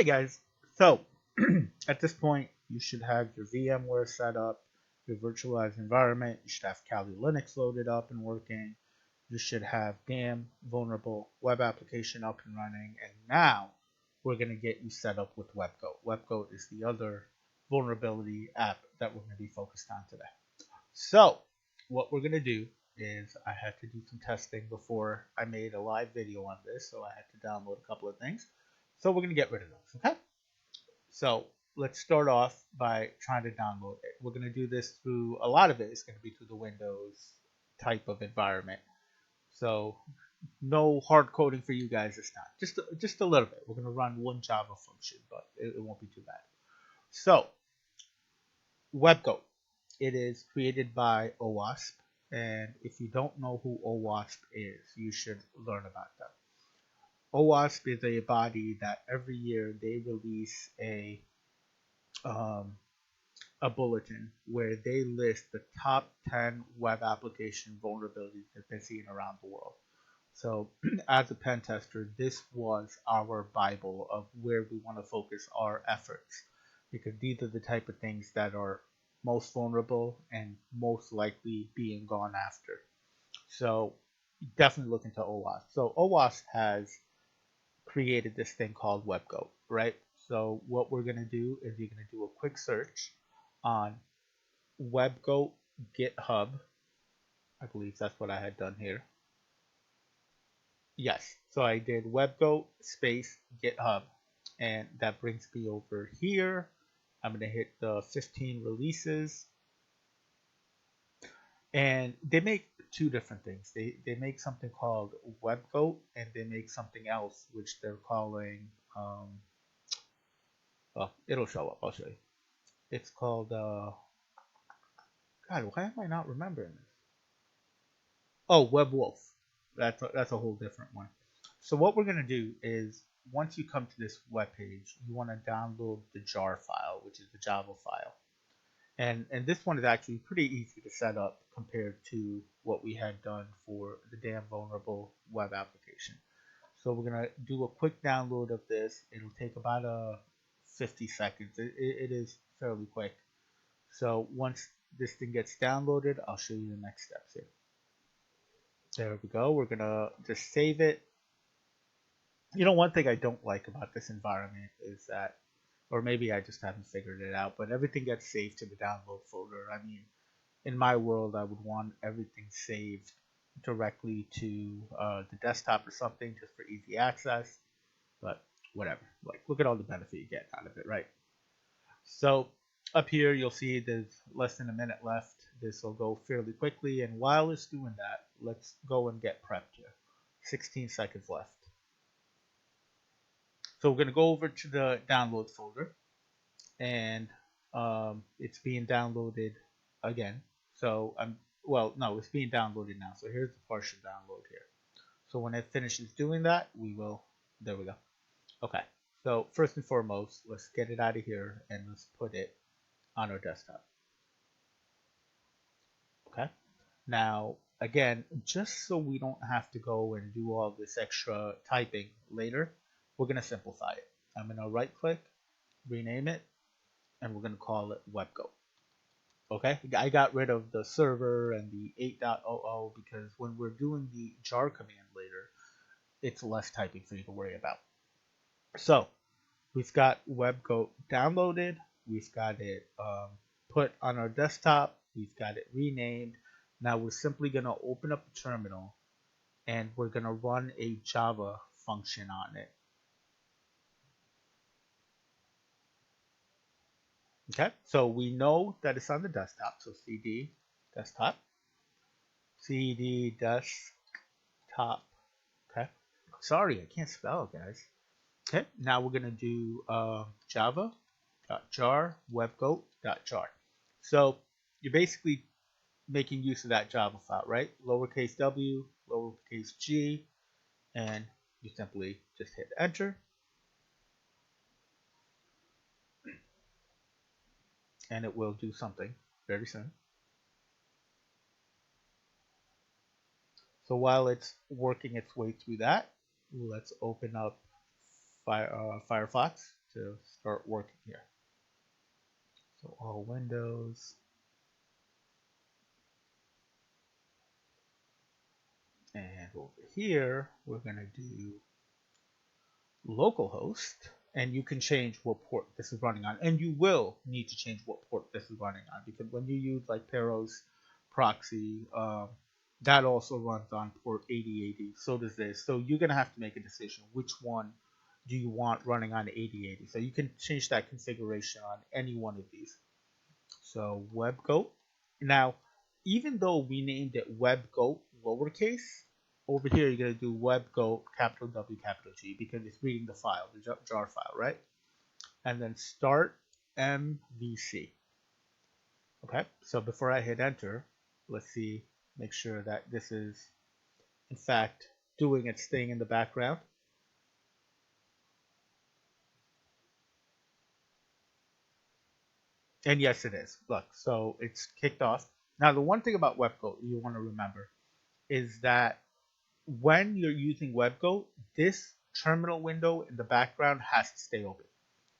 Hey guys, so at this point you should have your VMware set up, your virtualized environment, you should have Kali Linux loaded up and working, you should have damn vulnerable web application up and running, and now we're going to get you set up with WebGoat. WebGoat is the other vulnerability app that we're going to be focused on today. So what we're going to do is I had to do some testing before I made a live video on this, so I had to download a couple of things. So we're going to get rid of those, okay? So let's start off by trying to download it. We're going to do this through, a lot of it is going to be through the Windows type of environment. So no hard coding for you guys this time. Just a little bit. We're going to run one Java function, but it won't be too bad. So WebGoat. It is created by OWASP. And if you don't know who OWASP is, you should learn about them. OWASP is a body that every year they release a bulletin where they list the top 10 web application vulnerabilities that they're seeing around the world. So as a pen tester, this was our Bible of where we want to focus our efforts, because these are the type of things that are most vulnerable and most likely being gone after. So definitely look into OWASP. So OWASP has created this thing called WebGoat, right? So what we're going to do is you're going to do a quick search on WebGoat GitHub. I believe that's what I had done here. Yes, so I did WebGoat space GitHub, and that brings me over here. I'm going to hit the 15 releases, and they make two different things. They make something called WebGoat, and they make something else which they're calling well, it'll show up. I'll show you. It's called God, why am I not remembering this? Oh, WebWolf. That's a whole different one. So what we're gonna do is once you come to this web page, you want to download the jar file, which is the Java file. And this one is actually pretty easy to set up compared to what we had done for the damn vulnerable web application. So we're going to do a quick download of this. It'll take about 50 seconds. It is fairly quick. So once this thing gets downloaded, I'll show you the next steps here. There we go. We're going to just save it. You know, one thing I don't like about this environment is that, or maybe I just haven't figured it out, but everything gets saved to the download folder. I mean, in my world, I would want everything saved directly to the desktop or something just for easy access, but whatever. Like, look at all the benefit you get out of it, right? So up here, you'll see there's less than a minute left. This will go fairly quickly, and while it's doing that, let's go and get prepped here. 16 seconds left. So we're going to go over to the downloads folder, and it's being downloaded again. So no, it's being downloaded now. So here's the partial download here. So when it finishes doing that, there we go. Okay, so first and foremost, let's get it out of here and let's put it on our desktop. Okay, now again, just so we don't have to go and do all this extra typing later, we're going to simplify it. I'm going to right click, rename it, and we're going to call it WebGoat. Okay, I got rid of the server and the 8.00 because when we're doing the jar command later, it's less typing for you to worry about. So we've got WebGoat downloaded, we've got it put on our desktop, we've got it renamed. Now we're simply going to open up the terminal and we're going to run a Java function on it. Okay, so we know that it's on the desktop, so cd desktop, cd desktop. Okay, sorry, I can't spell, guys. Okay, now we're gonna do java.jar webgoat.jar. So you're basically making use of that Java file, right? Lowercase w, lowercase g, and you simply just hit enter. And it will do something very soon. So while it's working its way through that, let's open up Firefox. to start working here. So all windows, and over here we're gonna do localhost, and you can change what port this is running on, and you will need to change what port this is running on, because when you use like Peros proxy, that also runs on port 8080. So does this. So you're gonna have to make a decision which one do you want running on 8080. So you can change that configuration on any one of these. So WebGoat. Now, even though we named it WebGoat lowercase, over here you're going to do WebGoat capital W capital G because it's reading the file, the jar file, right? And then start MVC. Okay, so before I hit enter, let's see, make sure that this is in fact doing its thing in the background. And yes, it is. Look, so it's kicked off. Now, the one thing about WebGoat you want to remember is that when you're using WebGoat, this terminal window in the background has to stay open.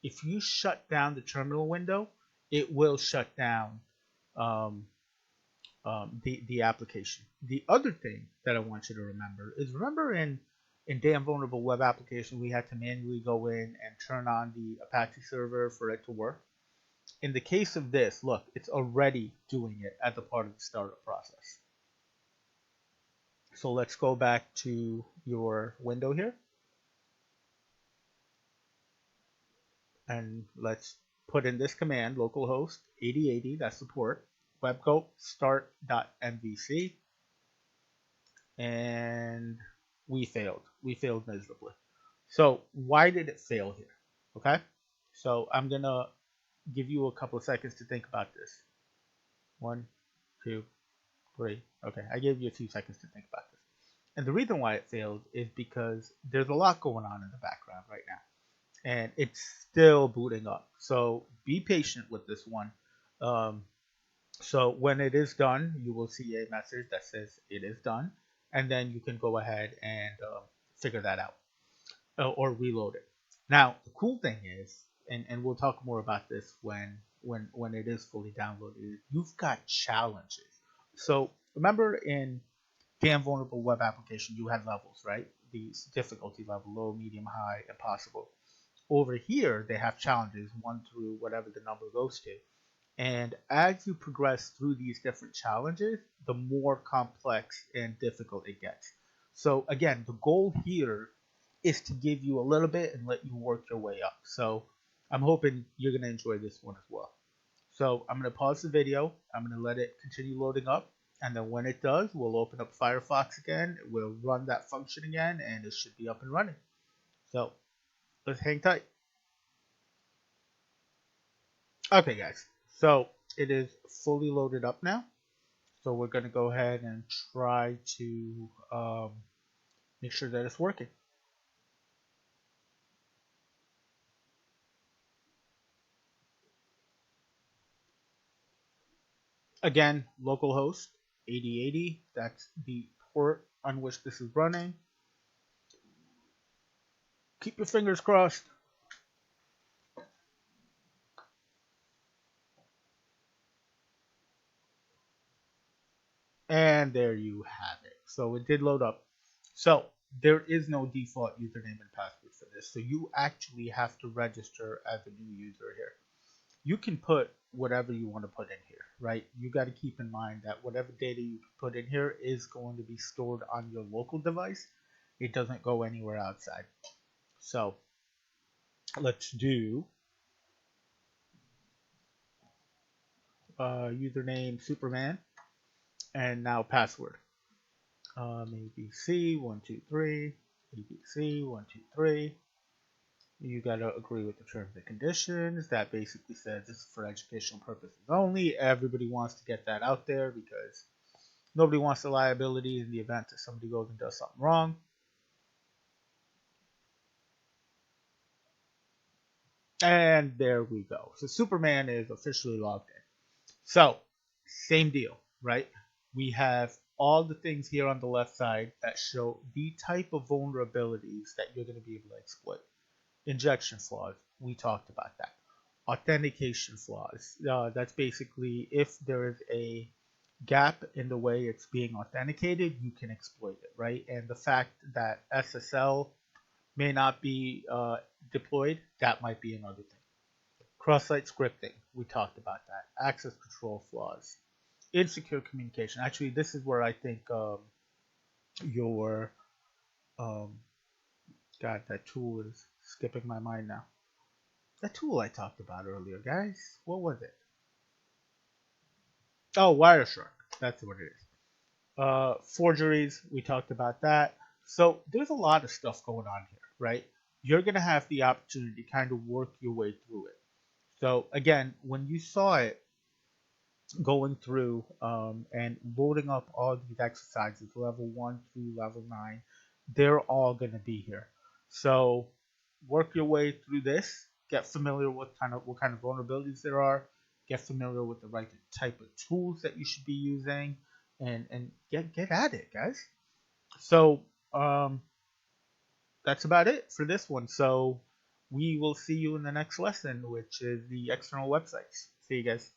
If you shut down the terminal window, it will shut down the application. The other thing that I want you to remember is in Damn Vulnerable Web Application, we had to manually go in and turn on the Apache server for it to work. In the case of this, look, it's already doing it as a part of the startup process. So let's go back to your window here. And let's put in this command, localhost 8080, that's support, webgoat start.mvc, and we failed. We failed miserably. So why did it fail here? Okay, so I'm gonna give you a couple of seconds to think about this. 1, 2, 3. Okay, I gave you a few seconds to think about this. And the reason why it failed is because there's a lot going on in the background right now, and it's still booting up. So be patient with this one. So when it is done, you will see a message that says it is done, and then you can go ahead and figure that out or reload it. Now, the cool thing is, and we'll talk more about this when it is fully downloaded, you've got challenges. So remember in Damn Vulnerable Web Application, you had levels, right? These difficulty level, low, medium, high, impossible. Over here, they have challenges, 1 through whatever the number goes to. And as you progress through these different challenges, the more complex and difficult it gets. So again, the goal here is to give you a little bit and let you work your way up. So I'm hoping you're going to enjoy this one as well. So I'm going to pause the video. I'm going to let it continue loading up. And then when it does, we'll open up Firefox again. We'll run that function again, and it should be up and running. So let's hang tight. Okay, guys. So it is fully loaded up now. So we're going to go ahead and try to make sure that it's working. Again, localhost 8080. That's the port on which this is running. Keep your fingers crossed. And there you have it. So it did load up. So there is no default username and password for this. So you actually have to register as a new user here. You can put whatever you want to put in here, right? You got to keep in mind that whatever data you put in here is going to be stored on your local device. It doesn't go anywhere outside. So let's do username Superman and now password. ABC123, ABC123. You gotta agree with the terms and conditions. That basically says this is for educational purposes only. Everybody wants to get that out there because nobody wants the liability in the event that somebody goes and does something wrong. And there we go. So Superman is officially logged in. So, same deal, right? We have all the things here on the left side that show the type of vulnerabilities that you're going to be able to exploit. Injection flaws, we talked about that. Authentication flaws, that's basically if there is a gap in the way it's being authenticated, you can exploit it, right? And the fact that SSL may not be deployed, that might be another thing. Cross-site scripting, we talked about that. Access control flaws, insecure communication. Actually, this is where I think your um, God, that tool is skipping my mind now. That tool I talked about earlier, guys. What was it? Oh, Wireshark. That's what it is. Forgeries, we talked about that. So there's a lot of stuff going on here, right? You're gonna have the opportunity to kind of work your way through it. So again, when you saw it going through and loading up all these exercises, level 1 through level 9, they're all gonna be here. So work your way through this. Get familiar with what kind of vulnerabilities there are. Get familiar with the right type of tools that you should be using, and get at it, guys. So that's about it for this one. So we will see you in the next lesson, which is the external websites. See you guys.